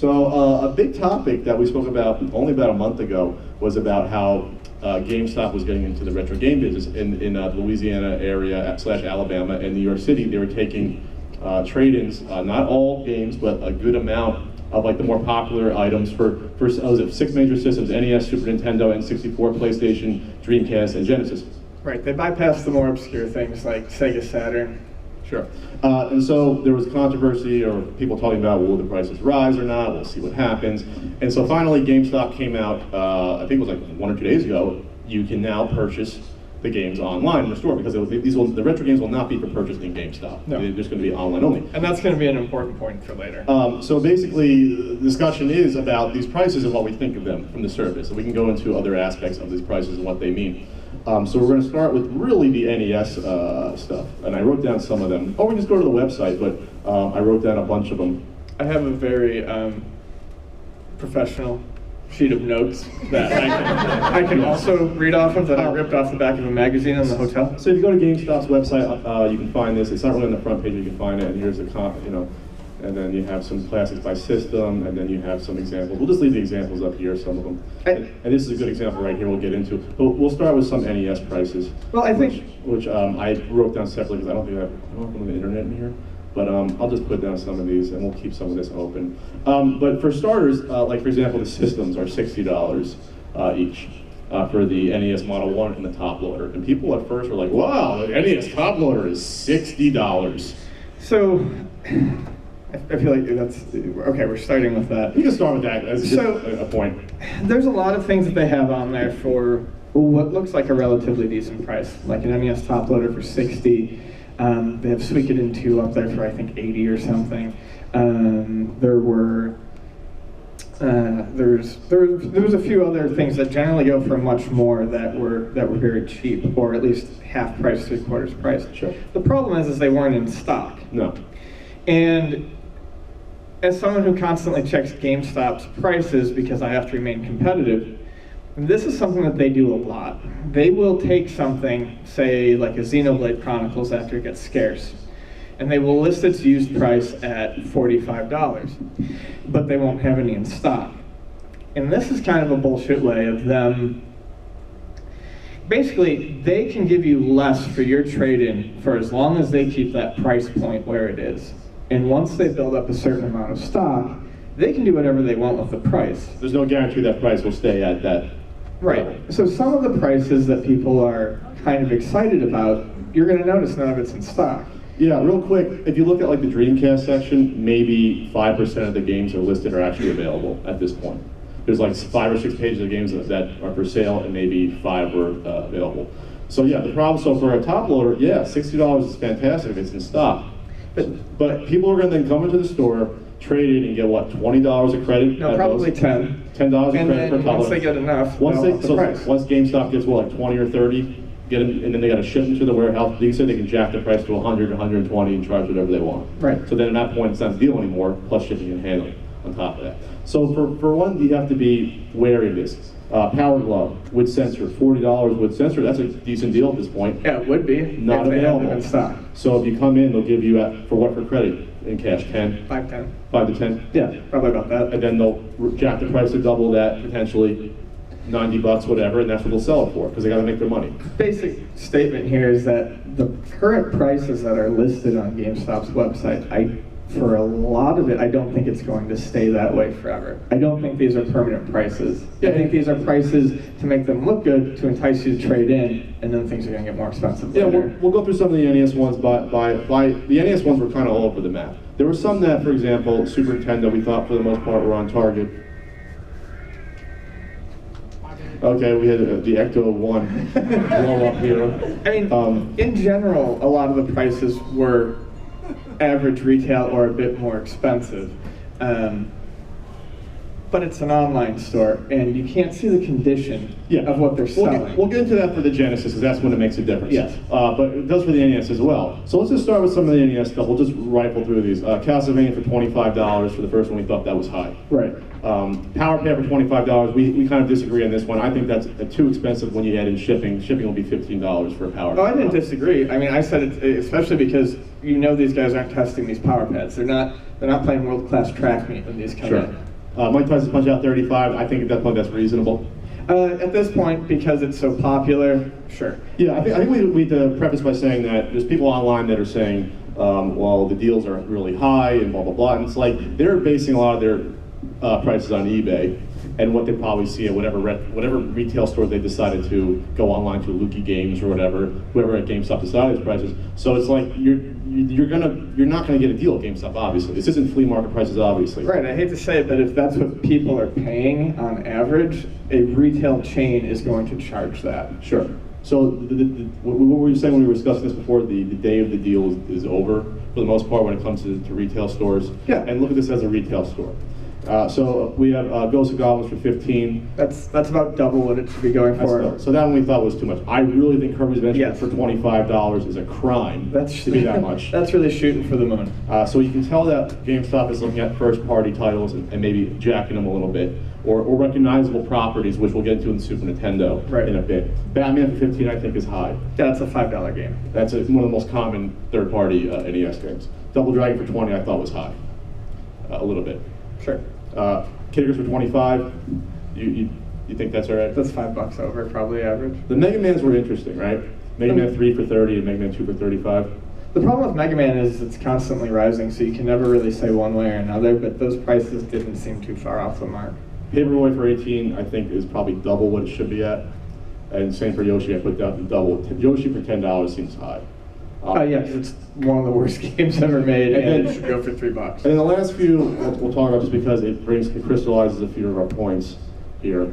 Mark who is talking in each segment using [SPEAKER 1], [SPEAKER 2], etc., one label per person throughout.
[SPEAKER 1] So a big topic that we spoke about only about a month ago was about how GameStop was getting into the retro game business in the Louisiana area / Alabama and New York City. They were taking trade-ins, not all games, but a good amount of like the more popular items for was it 6 major systems: NES, Super Nintendo, N64, PlayStation, Dreamcast, and Genesis.
[SPEAKER 2] Right, they bypassed the more obscure things like Sega Saturn.
[SPEAKER 1] Sure. And so there was controversy or people talking about, will the prices rise or not? We'll see what happens. And so finally GameStop came out, I think it was like 1 or 2 days ago. You can now purchase the games online in the store because the retro games will not be for purchase in GameStop.
[SPEAKER 2] No.
[SPEAKER 1] They're just going to be online only.
[SPEAKER 2] And that's going to be an important point for later.
[SPEAKER 1] So basically, the discussion is about these prices and what we think of them from the service. And we can go into other aspects of these prices and what they mean. So we're going to start with really the NES stuff, and I wrote down some of them. Or we just go to the website, but I wrote down a bunch of them.
[SPEAKER 2] I have a very professional sheet of notes that I can also read off of that I ripped off the back of a magazine in the hotel.
[SPEAKER 1] So if you go to GameStop's website, you can find this. It's not really on the front page, you can find it, and here's the and then you have some classics by system, and then you have some examples. We'll just leave the exampals up here, some of them. And this is a good example right here we'll get into. But we'll start with some NES prices.
[SPEAKER 2] Well, I think...
[SPEAKER 1] Which I wrote down separately because I don't have the internet in here. But I'll just put down some of these, and we'll keep some of this open. But for starters, like for example, the systems are $60 each. For the NES Model 1 and the top loader. And people at first were like, wow, the NES top loader is $60.
[SPEAKER 2] So... I feel like that's, okay, we're starting with that.
[SPEAKER 1] You can start with that as a point.
[SPEAKER 2] There's a lot of things that they have on there for what looks like a relatively decent price, like an NES top loader for 60. They have Suikoden 2 up there for I think 80 or something. There was a few other things that generally go for much more that were very cheap, or at least half price, 3/4 price.
[SPEAKER 1] Sure.
[SPEAKER 2] The problem is they weren't in stock.
[SPEAKER 1] No.
[SPEAKER 2] And as someone who constantly checks GameStop's prices because I have to remain competitive, this is something that they do a lot. They will take something, say like a Xenoblade Chronicles after it gets scarce, and they will list its used price at $45, but they won't have any in stock. And this is kind of a bullshit way of them. Basically, they can give you less for your trade-in for as long as they keep that price point where it is. And once they build up a certain amount of stock, they can do whatever they want with the price.
[SPEAKER 1] There's no guarantee that price will stay at that level.
[SPEAKER 2] So some of the prices that people are kind of excited about, you're going to notice none of it's in stock.
[SPEAKER 1] Yeah, real quick, if you look at like the Dreamcast section, maybe 5% of the games are listed or actually available at this point. There's like 5 or 6 pages of games that are for sale, and maybe 5 were available. So yeah, the problem, so for a top loader, yeah, $60 is fantastic if it's in stock. But people are going to then come into the store, trade in, and get what, $20 of credit?
[SPEAKER 2] No, probably 10.
[SPEAKER 1] $10 of credit per color.
[SPEAKER 2] Once they get enough,
[SPEAKER 1] once
[SPEAKER 2] price.
[SPEAKER 1] Once GameStop gets what, like 20 or 30, get them, and then they got to ship them to the warehouse. They say they can jack the price to 100, 120, and charge whatever they want.
[SPEAKER 2] Right.
[SPEAKER 1] So then at that point, it's not a deal anymore, plus shipping and handling on top of that. So for one, you have to be wary of this. Power glove with sensor, $40 with sensor. That's a decent deal at this point.
[SPEAKER 2] Yeah, it would be.
[SPEAKER 1] Not available
[SPEAKER 2] in stock.
[SPEAKER 1] So if you come in, they'll give you for what for credit in cash? 10.
[SPEAKER 2] 5
[SPEAKER 1] to 10.
[SPEAKER 2] Yeah, probably about that.
[SPEAKER 1] And then they'll jack the price to double that, potentially $90, whatever, and that's what they'll sell it for because they got to make their money.
[SPEAKER 2] Basic statement here is that the current prices that are listed on GameStop's website, for a lot of it, I don't think it's going to stay that way forever. I don't think these are permanent prices. I think these are prices to make them look good, to entice you to trade in, and then things are going to get more expensive later.
[SPEAKER 1] Yeah, we'll go through some of the NES ones. The NES ones were kind of all over the map. There were some that, for example, Super Nintendo, we thought for the most part were on target. Okay, we had the Ecto 1 blow up here.
[SPEAKER 2] I mean, in general, a lot of the prices were average retail or a bit more expensive. But it's an online store, and you can't see the condition of what they're selling.
[SPEAKER 1] We'll get into that for the Genesis, because that's when it makes a difference.
[SPEAKER 2] Yes.
[SPEAKER 1] But it does for the NES as well. So let's just start with some of the NES stuff. We'll just rifle through these. Castlevania for $25 for the first one. We thought that was high.
[SPEAKER 2] Right.
[SPEAKER 1] Power Pair for $25. We kind of disagree on this one. I think that's too expensive when you add in shipping. Shipping will be $15 for a Power Pair.
[SPEAKER 2] Oh, I didn't disagree. I mean, I said it especially because you know these guys aren't testing these power pads. They're not playing world-class track meet when these come in.
[SPEAKER 1] Mike Tyson's Punch-Out! 35. I think at that point that's reasonable.
[SPEAKER 2] At this point, because it's so popular, sure.
[SPEAKER 1] Yeah, I think we need to preface by saying that there's people online that are saying, well, the deals are really high and blah, blah, blah. And it's like they're basing a lot of their prices on eBay and what they probably see at whatever retail store they decided to go online to, Lukey Games or whatever, whoever at GameStop decided its prices. So it's like you're not gonna get a deal at GameStop, obviously. This isn't flea market prices, obviously.
[SPEAKER 2] Right, I hate to say it, but if that's what people are paying on average, a retail chain is going to charge that.
[SPEAKER 1] Sure. So what were you saying when we were discussing this before? The day of the deal is over for the most part when it comes to retail stores.
[SPEAKER 2] Yeah.
[SPEAKER 1] And look at this as a retail store. So we have Ghosts and Goblins for 15.
[SPEAKER 2] That's about double what it should be going for.
[SPEAKER 1] So that one we thought was too much. I really think Kirby's Adventure
[SPEAKER 2] Yes.
[SPEAKER 1] for $25 is a crime to be that much.
[SPEAKER 2] That's really shooting for the moon.
[SPEAKER 1] So you can tell that GameStop is looking at first-party titles and maybe jacking them a little bit, or recognizable properties, which we'll get into in Super Nintendo in a bit. Batman for 15, I think, is high.
[SPEAKER 2] That's a $5 game.
[SPEAKER 1] That's one of the most common third-party NES games. Double Dragon for 20, I thought was high, a little bit.
[SPEAKER 2] Sure.
[SPEAKER 1] Kid Icarus for 25. You think that's all right?
[SPEAKER 2] That's $5 over, probably average.
[SPEAKER 1] The Mega Mans were interesting, right? Mega Man 3 for 30 and Mega Man 2 for 35.
[SPEAKER 2] The problem with Mega Man is it's constantly rising, so you can never really say one way or another, but those prices didn't seem too far off the mark.
[SPEAKER 1] Paperboy for 18, I think, is probably double what it should be at. And same for Yoshi, I put down to double. Yoshi for $10 seems high.
[SPEAKER 2] Yeah, 'cause it's one of the worst games ever made, and it should go for $3.
[SPEAKER 1] And then the last few we'll talk about just because it crystallizes a few of our points here.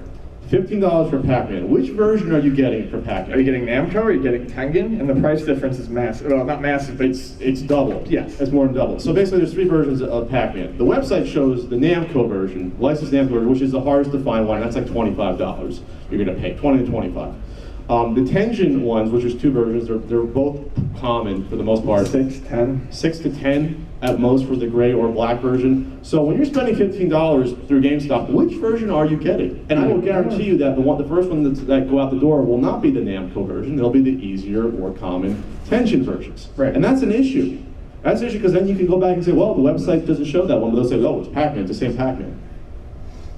[SPEAKER 1] $15 for Pac-Man. Which version are you getting for Pac-Man?
[SPEAKER 2] Are you getting Namco or are you getting Tengen? And the price difference is massive. Well, not massive, but
[SPEAKER 1] It's double.
[SPEAKER 2] Yes.
[SPEAKER 1] It's more than double. So basically there's 3 versions of Pac-Man. The website shows the Namco version, licensed Namco version, which is the hardest to find one. That's like $25 you're gonna pay, 20 to 25. The Tengen ones, which is 2 versions, they're both common for the most part.
[SPEAKER 2] 6, 10.
[SPEAKER 1] 6 to 10 at most for the gray or black version. So when you're spending $15 through GameStop, which version are you getting? And I will guarantee you that the first one that go out the door will not be the Namco version. They'll be the easier, more common Tengen versions.
[SPEAKER 2] Right.
[SPEAKER 1] And that's an issue. That's an issue because then you can go back and say, well, the website doesn't show that one, but they'll say, oh, it's Pac-Man, it's the same Pac-Man.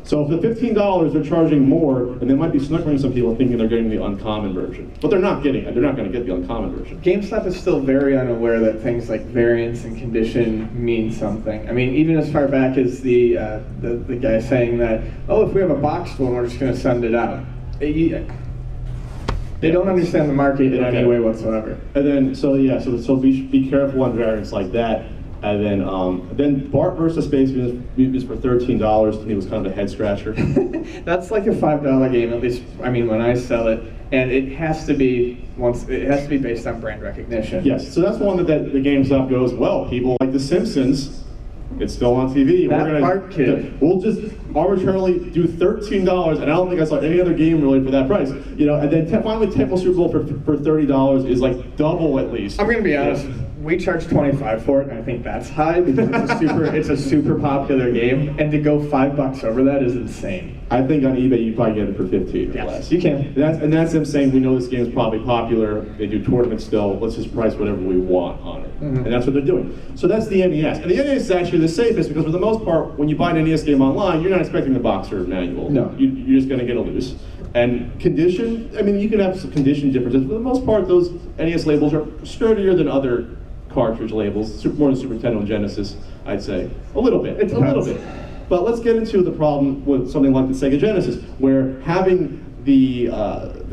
[SPEAKER 1] So for $15, they're charging more, and they might be snookering some people thinking they're getting the uncommon version. But they're not getting it. They're not going to get the uncommon version.
[SPEAKER 2] GameStop is still very unaware that things like variance and condition mean something. I mean, even as far back as the guy saying that, oh, if we have a boxed one, we're just going to send it out. They don't understand the market in any way whatsoever.
[SPEAKER 1] And then, so be careful on variants like that. And then Bart vs. Space Mutants for $13 to me was kind of a head scratcher.
[SPEAKER 2] That's like a $5 game, at least. I mean, when I sell it, and it has to be based on brand recognition.
[SPEAKER 1] Yes, so that's one that the GameStop goes, well, people like The Simpsons. It's still on TV.
[SPEAKER 2] Bart kid.
[SPEAKER 1] We'll just arbitrarily do $13, and I don't think I saw any other game really for that price. And then finally, Temple Super Bowl for $30 is like double at least.
[SPEAKER 2] I'm gonna be honest. We charge $25 for it, and I think that's high because it's a super popular game, and to go $5 over that is insane.
[SPEAKER 1] I think on eBay you probably get it for 15 or
[SPEAKER 2] yes,
[SPEAKER 1] less.
[SPEAKER 2] You can.
[SPEAKER 1] And that's them saying we know this game is probably popular. They do tournaments still. Let's just price whatever we want on it, and that's what they're doing. So that's the NES, and the NES is actually the safest because for the most part, when you buy an NES game online, you're not expecting the box or manual.
[SPEAKER 2] No,
[SPEAKER 1] you're just going to get a loose. And condition, I mean, you can have some condition differences. For the most part, those NES labels are sturdier than other cartridge labels, more than Super Nintendo and Genesis, I'd say. A little bit.
[SPEAKER 2] It's a little bit.
[SPEAKER 1] But let's get into the problem with something like the Sega Genesis, where having the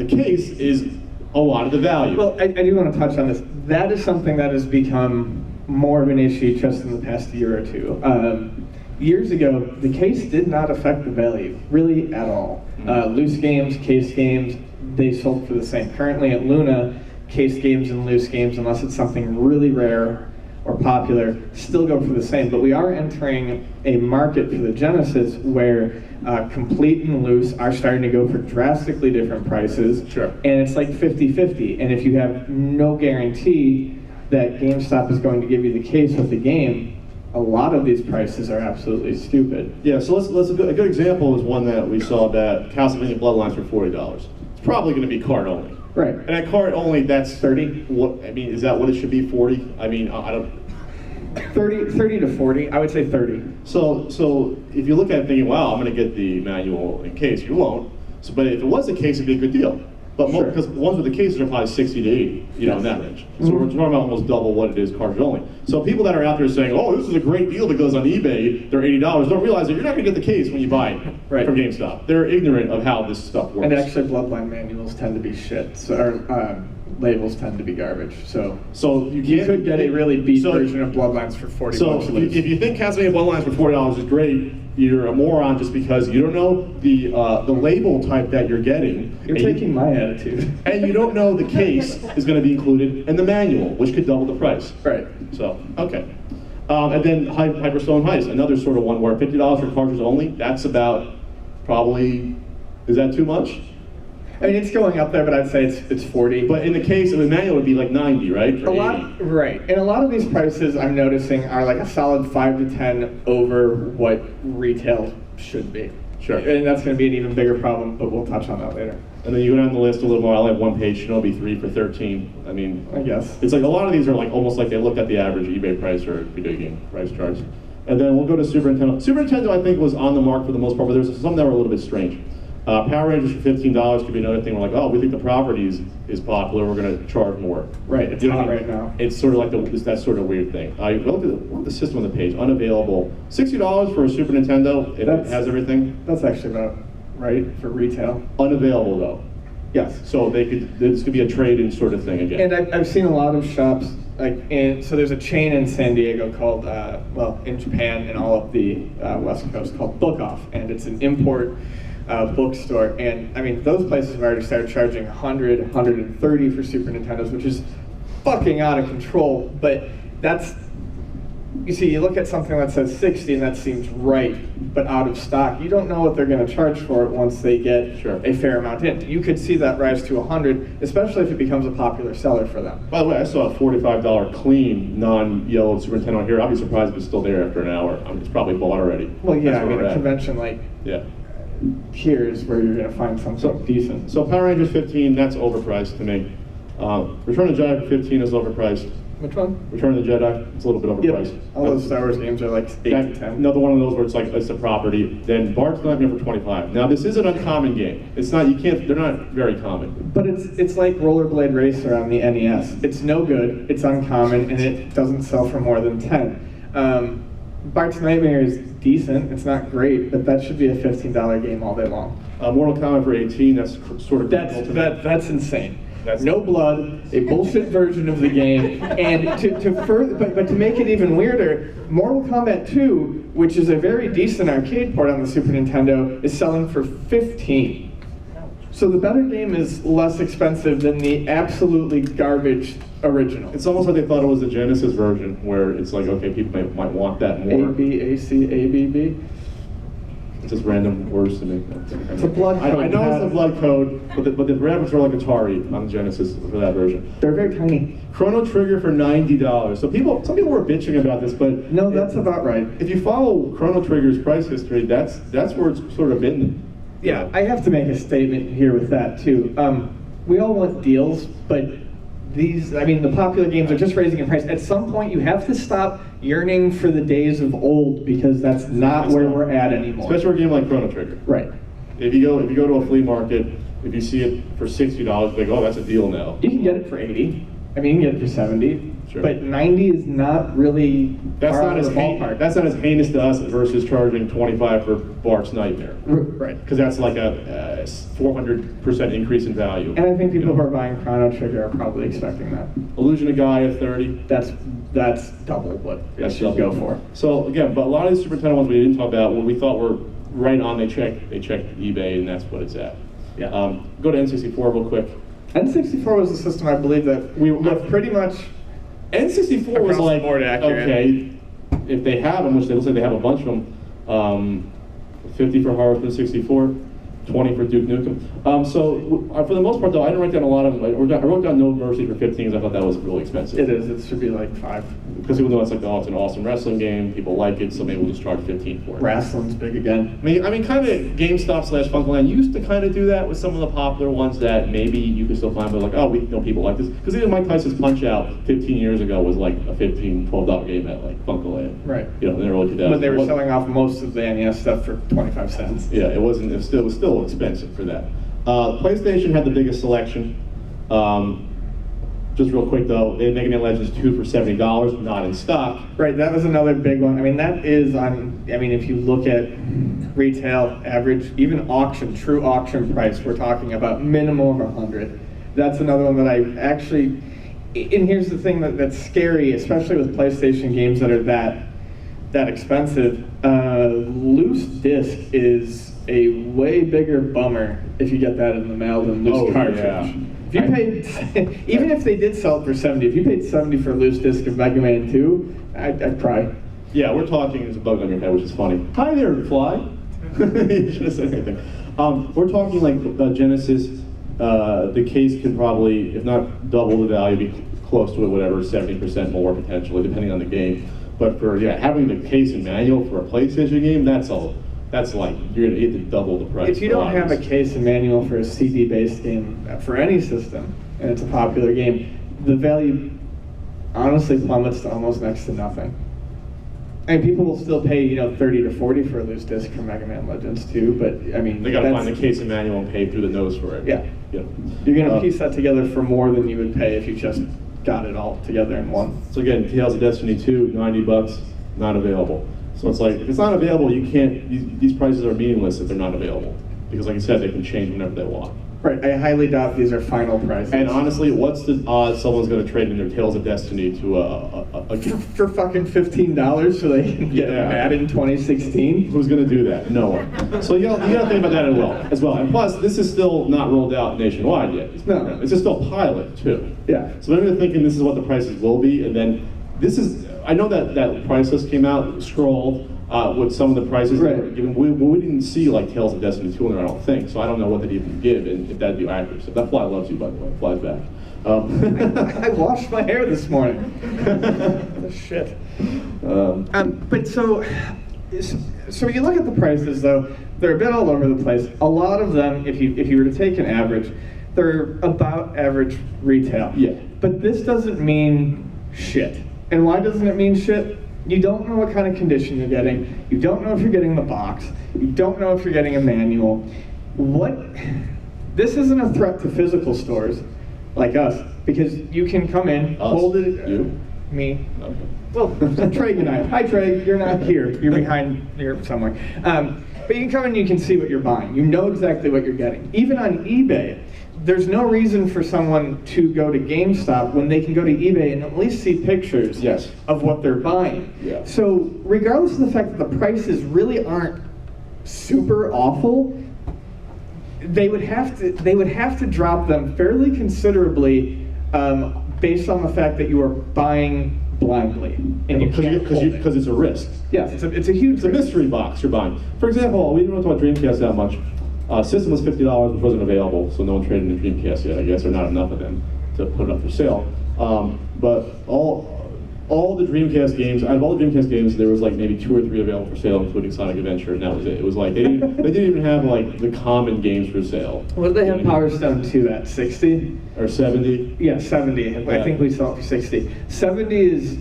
[SPEAKER 1] case is a lot of the value.
[SPEAKER 2] Well, I do want to touch on this. That is something that has become more of an issue just in the past year or two. Years ago, the case did not affect the value, really at all. Loose games, case games, they sold for the same. Currently at Luna, case games and loose games, unless it's something really rare or popular, still go for the same. But we are entering a market for the Genesis where complete and loose are starting to go for drastically different prices.
[SPEAKER 1] Sure.
[SPEAKER 2] And it's like 50-50. And if you have no guarantee that GameStop is going to give you the case with the game, a lot of these prices are absolutely stupid.
[SPEAKER 1] Yeah, so let's a good example is one that we saw that Castlevania Bloodlines for $40. It's probably going to be card only.
[SPEAKER 2] Right.
[SPEAKER 1] And at card only, that's
[SPEAKER 2] 30.
[SPEAKER 1] What I mean, is that what it should be? 40? I mean, I don't.
[SPEAKER 2] 30 to 40. I would say 30.
[SPEAKER 1] So if you look at it thinking, wow, I'm going to get the manual in case, you won't. So, but if it was the case, it'd be a good deal. But
[SPEAKER 2] Sure.
[SPEAKER 1] because ones with the cases are probably 60 to 80, you know, in that range. So we're talking about almost double what it is cartridge only. So people that are out there saying, oh, this is a great deal that goes on eBay, they're $80, don't realize that you're not going to get the case when you buy it
[SPEAKER 2] Right.
[SPEAKER 1] from GameStop. They're ignorant of how this stuff works.
[SPEAKER 2] And actually, Bloodline manuals tend to be shit. So, or labels tend to be garbage. So
[SPEAKER 1] you
[SPEAKER 2] you
[SPEAKER 1] can't,
[SPEAKER 2] could get a really beat
[SPEAKER 1] so-
[SPEAKER 2] version of Bloodlines for 40
[SPEAKER 1] So
[SPEAKER 2] bucks.
[SPEAKER 1] if you think Castlevania Bloodlines for $40 is great, you're a moron just because you don't know the label type that you're getting.
[SPEAKER 2] You're
[SPEAKER 1] and
[SPEAKER 2] taking my attitude.
[SPEAKER 1] and you don't know the case is going to be included in the manual, which could double the price.
[SPEAKER 2] Right.
[SPEAKER 1] So, okay. And then Hyperstone Heist, another sort of one where $50 for cartridge only, that's about probably, is that too much?
[SPEAKER 2] I mean, it's going up there, but I'd say it's 40.
[SPEAKER 1] But in the case of the manual, it would be like 90, right? Or
[SPEAKER 2] A
[SPEAKER 1] 80.
[SPEAKER 2] lot, right. And a lot of these prices I'm noticing are like a solid 5 to 10 over what retail should be.
[SPEAKER 1] Sure.
[SPEAKER 2] And that's going to be an even bigger problem, but we'll touch on that later.
[SPEAKER 1] And then you go down the list a little more. I only have one page. Shinobi 3 for 13. I mean,
[SPEAKER 2] I guess.
[SPEAKER 1] it's like a lot of these are like almost like they looked at the average eBay price or video game price charts. And then we'll go to Super Nintendo. Super Nintendo, I think, was on the mark for the most part, but there's some that were a little bit strange. Power Rangers for $15 could be another thing. We're like, oh, we think the property is popular. We're going to charge more.
[SPEAKER 2] Right, it's
[SPEAKER 1] You know
[SPEAKER 2] hot
[SPEAKER 1] what I mean?
[SPEAKER 2] right now.
[SPEAKER 1] It's sort of like that sort of weird thing. I look at the system on the page. Unavailable. $60 for a Super Nintendo if it has everything.
[SPEAKER 2] That's actually about right for retail.
[SPEAKER 1] Unavailable though.
[SPEAKER 2] Yes.
[SPEAKER 1] So this could be a trade-in sort of thing again.
[SPEAKER 2] And I've seen a lot of shops, so there's a chain in San Diego called, well, in Japan and all of the West Coast called Book Off, and it's an import bookstore. And I mean, those places have already started charging 100, 130 for Super Nintendos, which is fucking out of control. But that's, you see, you look at something that says 60 and that seems right, but out of stock. You don't know what they're going to charge for it once they get
[SPEAKER 1] Sure.
[SPEAKER 2] a fair amount in. You could see that rise to 100, especially if it becomes a popular seller for them.
[SPEAKER 1] By the way, I saw a $45 clean, non-yellow Super Nintendo here. I'll be surprised if it's still there after an hour. It's probably bought already.
[SPEAKER 2] Well, yeah,
[SPEAKER 1] That's
[SPEAKER 2] I
[SPEAKER 1] where
[SPEAKER 2] mean,
[SPEAKER 1] we're
[SPEAKER 2] a
[SPEAKER 1] at.
[SPEAKER 2] convention like
[SPEAKER 1] Yeah.
[SPEAKER 2] here is where you're going to find something decent.
[SPEAKER 1] So Power Rangers 15, that's overpriced to me. Return of the Jedi for 15 is overpriced.
[SPEAKER 2] Which one?
[SPEAKER 1] Return of the Jedi, it's a little bit overpriced.
[SPEAKER 2] Yep. All those Star Wars games are like 8 to 10.
[SPEAKER 1] Another one of those where it's like it's a property. Then Bart's Nightmare for 25. Now this is an uncommon game. It's not. You can't. They're not very common.
[SPEAKER 2] But it's like Rollerblade Racer on the NES. It's no good, it's uncommon, and it doesn't sell for more than 10. Bart's Nightmare is decent, it's not great, but that should be a $15 game all day long.
[SPEAKER 1] Mortal Kombat for 18. That's sort of
[SPEAKER 2] That's insane.
[SPEAKER 1] That's-
[SPEAKER 2] No blood, a bullshit version of the game, and but to make it even weirder, Mortal Kombat 2, which is a very decent arcade port on the Super Nintendo, is selling for 15. So the better game is less expensive than the absolutely garbage original.
[SPEAKER 1] It's almost like they thought it was the Genesis version, where it's like, okay, people might want that more.
[SPEAKER 2] ABACABB.
[SPEAKER 1] It's just random words to me.
[SPEAKER 2] It's a blood code.
[SPEAKER 1] I know it's a blood code, but the graphics are like Atari on Genesis for that version.
[SPEAKER 2] They're very tiny.
[SPEAKER 1] Chrono Trigger for $90. So some people were bitching about this, but
[SPEAKER 2] No, that's about right.
[SPEAKER 1] if you follow Chrono Trigger's price history, that's where it's sort of been.
[SPEAKER 2] Yeah, I have to make a statement here with that too. We all want deals, but the popular games are just raising in price. At some point, you have to stop yearning for the days of old because that's not where we're at anymore.
[SPEAKER 1] Especially for a game like Chrono Trigger.
[SPEAKER 2] Right.
[SPEAKER 1] If you go to a flea market, if you see it for $60, like, oh, that's a deal now.
[SPEAKER 2] You can get it for 80. I mean, you can get it for 70.
[SPEAKER 1] Sure.
[SPEAKER 2] But 90 is not really
[SPEAKER 1] That's
[SPEAKER 2] far
[SPEAKER 1] not
[SPEAKER 2] out
[SPEAKER 1] as
[SPEAKER 2] of the ballpark.
[SPEAKER 1] that's not as heinous to us versus charging 25 for Bart's Nightmare,
[SPEAKER 2] Right.
[SPEAKER 1] because that's like a 400% increase in value.
[SPEAKER 2] And I think people who are buying Chrono Trigger are probably expecting that.
[SPEAKER 1] Illusion of Gaia 30.
[SPEAKER 2] That's double what it
[SPEAKER 1] That's
[SPEAKER 2] should go for.
[SPEAKER 1] So again, but a lot of these Super Nintendo ones we didn't talk about, what we thought were right on, they checked eBay, and that's what it's at.
[SPEAKER 2] Yeah.
[SPEAKER 1] Go to N64 real quick.
[SPEAKER 2] N64 was the system I believe that we were pretty much
[SPEAKER 1] N64 was
[SPEAKER 2] across the
[SPEAKER 1] like,
[SPEAKER 2] board accurate.
[SPEAKER 1] okay, if they have them, which they looks like they have a bunch of them, 50 for Harvest 64, 20 for Duke Nukem. For the most part, though, I didn't write down a lot of. I wrote down No Mercy for 15 because I thought that was really expensive.
[SPEAKER 2] It is. It should be like 5.
[SPEAKER 1] Because people know it's like, oh, it's an awesome wrestling game. People like it, so maybe we'll just charge 15 for it.
[SPEAKER 2] Wrestling's big again.
[SPEAKER 1] I mean, kind of GameStop / Funkoland used to kind of do that with some of the popular ones that maybe you could still find, but like, oh, we know people like this. Because even Mike Tyson's Punch Out 15 years ago was like a $15, $12 game at like Funkoland.
[SPEAKER 2] Right.
[SPEAKER 1] You know, in the early 2000s.
[SPEAKER 2] But they were selling off most of the NES stuff for 25 cents.
[SPEAKER 1] Yeah, it wasn't. It was still expensive for that. PlayStation had the biggest selection. Just real quick though, they had Mega Man Legends 2 for $70, not in stock.
[SPEAKER 2] Right, that was another big one. I mean, that is on, I mean, if you look at retail average, even auction, true auction price, we're talking about minimum of 100. That's another one that I actually, and here's the thing that's scary, especially with PlayStation games that are that expensive. Loose disc is a way bigger bummer if you get that in the mail than loose cartridge.
[SPEAKER 1] Yeah.
[SPEAKER 2] If you paid, even if they did sell it for 70, if you paid 70 for a loose disc of Mega Man 2, I'd cry.
[SPEAKER 1] Yeah, we're talking, there's a bug on your head, which is funny. Hi there, Fly. You should have said anything. We're talking like Genesis, the case can probably, if not double the value, be close to it, whatever, 70% more potentially, depending on the game. But for having the case and manual for a PlayStation game, that's like, you're gonna get to double the price.
[SPEAKER 2] If you don't have a case and manual for a CD-based game for any system, and it's a popular game, the value honestly plummets to almost next to nothing. And people will still pay, 30 to 40 for a loose disc for Mega Man Legends 2, but I mean,
[SPEAKER 1] they gotta find the case and manual and pay through the nose for it.
[SPEAKER 2] Yeah. You're gonna piece that together for more than you would pay if you just got it all together in one.
[SPEAKER 1] So again, Tales of Destiny 2, $90, not available. So it's like, if it's not available, you can't, these prices are meaningless if they're not available. Because like I said, they can change whenever they want.
[SPEAKER 2] Right, I highly doubt these are final prices.
[SPEAKER 1] And honestly, what's the odds someone's gonna trade in their Tales of Destiny to
[SPEAKER 2] for fucking $15 so they can get an ad in 2016?
[SPEAKER 1] Who's gonna do that? No one. So you gotta think about that as well. And plus, this is still not rolled out nationwide yet.
[SPEAKER 2] No.
[SPEAKER 1] It's just still pilot too.
[SPEAKER 2] Yeah.
[SPEAKER 1] So maybe they're thinking this is what the prices will be, and then this is, I know that price list came out, scrolled, with some of the prices that were given. We didn't see like Tales of Destiny 2 in there, I don't think, so I don't know what they'd even give and if that'd be accurate. So that fly loves you, by the way, flies back.
[SPEAKER 2] I washed my hair this morning. Shit. But so you look at the prices though, they're a bit all over the place. A lot of them, if you were to take an average, they're about average retail.
[SPEAKER 1] Yeah.
[SPEAKER 2] But this doesn't mean shit. And why doesn't it mean shit? You don't know what kind of condition you're getting. You don't know if you're getting the box. You don't know if you're getting a manual. This isn't a threat to physical stores like us, because you can come in, hold it.
[SPEAKER 1] You?
[SPEAKER 2] Me.
[SPEAKER 1] Okay.
[SPEAKER 2] Well, Trey and I. Hi, Trey. You're not here. You're behind here somewhere. But you can come in and you can see what you're buying. You know exactly what you're getting. Even on eBay, there's no reason for someone to go to GameStop when they can go to eBay and at least see pictures of what they're buying.
[SPEAKER 1] Yeah.
[SPEAKER 2] So regardless of the fact that the prices really aren't super awful, they would have to drop them fairly considerably based on the fact that you are buying blindly and you can't
[SPEAKER 1] because it's a risk.
[SPEAKER 2] Yes, it's a huge.
[SPEAKER 1] It's a mystery box you're buying. For example, we didn't talk about Dreamcast that much. System was $50, which wasn't available, so no one traded in the Dreamcast yet, I guess, or not enough of them to put it up for sale. But all the Dreamcast games, out of all the Dreamcast games, there was like maybe 2 or 3 available for sale, including Sonic Adventure, and that was it. It was like, they didn't even have like the common games for sale.
[SPEAKER 2] What did they have Power Stone 2 at, 60?
[SPEAKER 1] Or 70?
[SPEAKER 2] Yeah, 70. I think we saw it for 60. 70 is,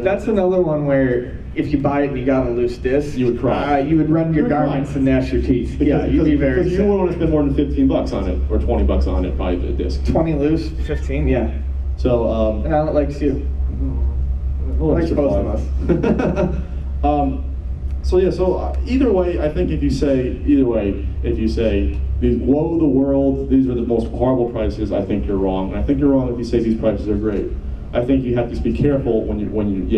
[SPEAKER 2] that's another one where if you buy it and you got a loose disc,
[SPEAKER 1] you would cry.
[SPEAKER 2] You would run your garments and gnash your teeth. You'd be very
[SPEAKER 1] because you wouldn't want to spend more than $15 on it, or $20 on it, by the disc.
[SPEAKER 2] 20 loose, 15, yeah.
[SPEAKER 1] So,
[SPEAKER 2] and Alan likes you. Likes both of us.
[SPEAKER 1] So either way, I think if you say, woe the world, these are the most horrible prices, I think you're wrong. And I think you're wrong if you say these prices are great. I think you have to be careful you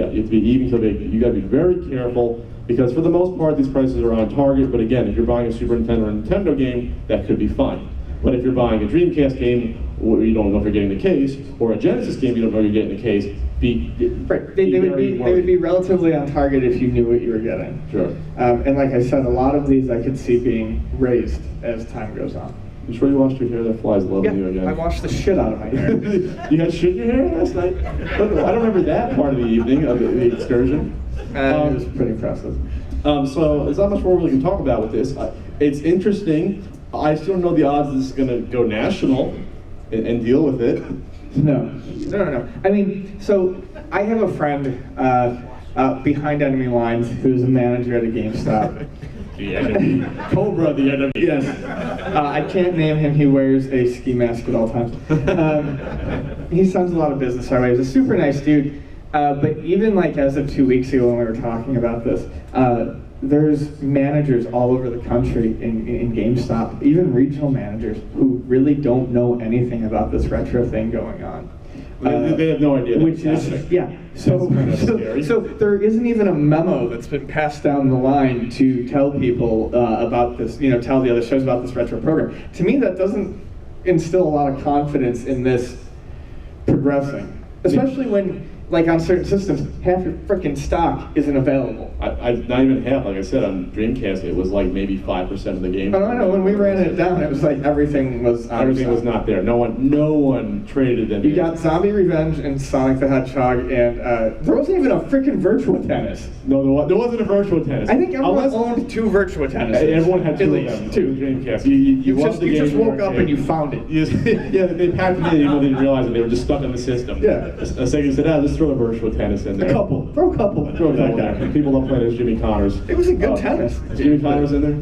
[SPEAKER 1] have to be even so big. You got to be very careful, because for the most part these prices are on target. But again, if you're buying a Super Nintendo or Nintendo game, that could be fine. But if you're buying a Dreamcast game, where you don't know if you're getting the case, or a Genesis game, you don't know you're getting the case,
[SPEAKER 2] right. They would be relatively on target if you knew what you were getting.
[SPEAKER 1] Sure.
[SPEAKER 2] And like I said, a lot of these I could see being raised as time goes on.
[SPEAKER 1] You sure you washed your hair? That fly's loving you again.
[SPEAKER 2] I washed the shit out of my hair.
[SPEAKER 1] You had shit in your hair last night? I don't remember that part of the evening, of the excursion.
[SPEAKER 2] It was pretty impressive.
[SPEAKER 1] So there's not much more we can talk about with this. It's interesting. I still don't know the odds this is going to go national and deal with it.
[SPEAKER 2] No. I mean, so I have a friend behind enemy lines who's a manager at a GameStop.
[SPEAKER 1] The enemy. Cobra, the enemy.
[SPEAKER 2] Yes. I can't name him. He wears a ski mask at all times. He sends a lot of business our way. He's a super nice dude. But even like as of 2 weeks ago when we were talking about this, there's managers all over the country in GameStop, even regional managers, who really don't know anything about this retro thing going on.
[SPEAKER 1] They have no idea.
[SPEAKER 2] Which is, yeah. So there isn't even a memo that's been passed down the line to tell people about this, tell the other shows about this retro program. To me, that doesn't instill a lot of confidence in this progressing, especially when, like on certain systems, half your freaking stock isn't available.
[SPEAKER 1] Not even half. Like I said, on Dreamcast, it was like maybe 5% of the game.
[SPEAKER 2] Oh, I know. When we ran it down, it was like everything was
[SPEAKER 1] not there. No one traded them.
[SPEAKER 2] You got Zombie Revenge and Sonic the Hedgehog, and there wasn't even a freaking Virtua Tennis.
[SPEAKER 1] No, there wasn't a Virtua Tennis.
[SPEAKER 2] I think everyone owned 2 Virtua Tennises.
[SPEAKER 1] Everyone had 2
[SPEAKER 2] at
[SPEAKER 1] of
[SPEAKER 2] least
[SPEAKER 1] them.
[SPEAKER 2] 2.
[SPEAKER 1] Dreamcast. You
[SPEAKER 2] just woke up and you found it.
[SPEAKER 1] Yeah, they packed it in. They didn't realize that they were just stuck in the system.
[SPEAKER 2] Yeah.
[SPEAKER 1] Sega said, let's throw a Virtua Tennis in there.
[SPEAKER 2] Throw a couple.
[SPEAKER 1] People love playing as Jimmy Connors.
[SPEAKER 2] It was a good tennis.
[SPEAKER 1] Is Jimmy Connors in there?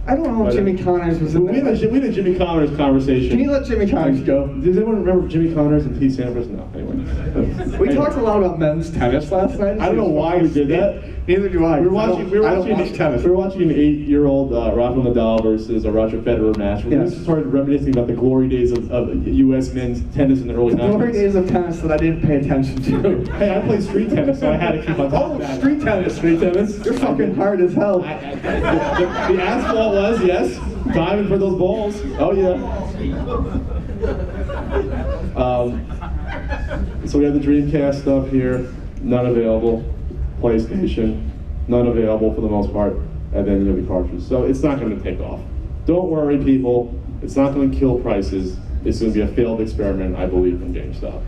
[SPEAKER 2] I don't know if Jimmy Connors was in there.
[SPEAKER 1] We had a Jimmy Connors conversation.
[SPEAKER 2] Can you let Jimmy Connors go?
[SPEAKER 1] Does anyone remember Jimmy Connors and T. Sampras? No, anyway.
[SPEAKER 2] We talked a lot about men's tennis last night.
[SPEAKER 1] I don't know why we did that.
[SPEAKER 2] Neither do I.
[SPEAKER 1] We were watching an 8-year-old Rafael Nadal versus a Roger Federer match. We just started reminiscing about the glory days of U.S. men's tennis in the early 90s.
[SPEAKER 2] Glory days of tennis that I didn't pay attention to.
[SPEAKER 1] Hey, I played street tennis, so I had to keep on top of that.
[SPEAKER 2] Street tennis. You're fucking hard as hell.
[SPEAKER 1] The asphalt was, yes. Diving for those balls. Oh, yeah. So we have the Dreamcast stuff here. None available. PlayStation. None available for the most part. And then you have the cartridges. So it's not going to take off. Don't worry, people. It's not going to kill prices. It's going to be a failed experiment, I believe, from GameStop.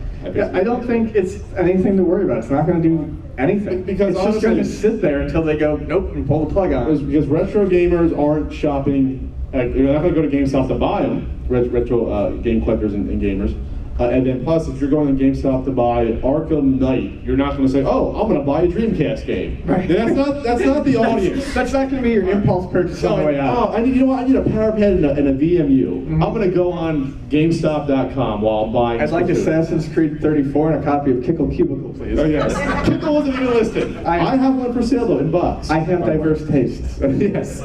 [SPEAKER 2] I don't think it's anything to worry about. It's not going to do anything.
[SPEAKER 1] Because
[SPEAKER 2] it's just going to sit there until they go, nope, and pull the plug on.
[SPEAKER 1] Because retro gamers aren't shopping. They're not going to go to GameStop to buy them. Retro game collectors and gamers. And then plus, if you're going to GameStop to buy Arkham Knight, you're not going to say, "Oh, I'm going to buy a Dreamcast game."
[SPEAKER 2] Right.
[SPEAKER 1] That's not the audience.
[SPEAKER 2] That's not going to be your impulse purchase on the way out.
[SPEAKER 1] Oh, I need a power pad and a VMU. Mm-hmm. I'm going to go on GameStop.com while I'm buying.
[SPEAKER 2] I'd like Assassin's Creed 34 and a copy of Kickle Cubicle, please.
[SPEAKER 1] Oh yes, Kickle wasn't even listed. I have one for sale though in box.
[SPEAKER 2] I have diverse tastes.
[SPEAKER 1] Yes.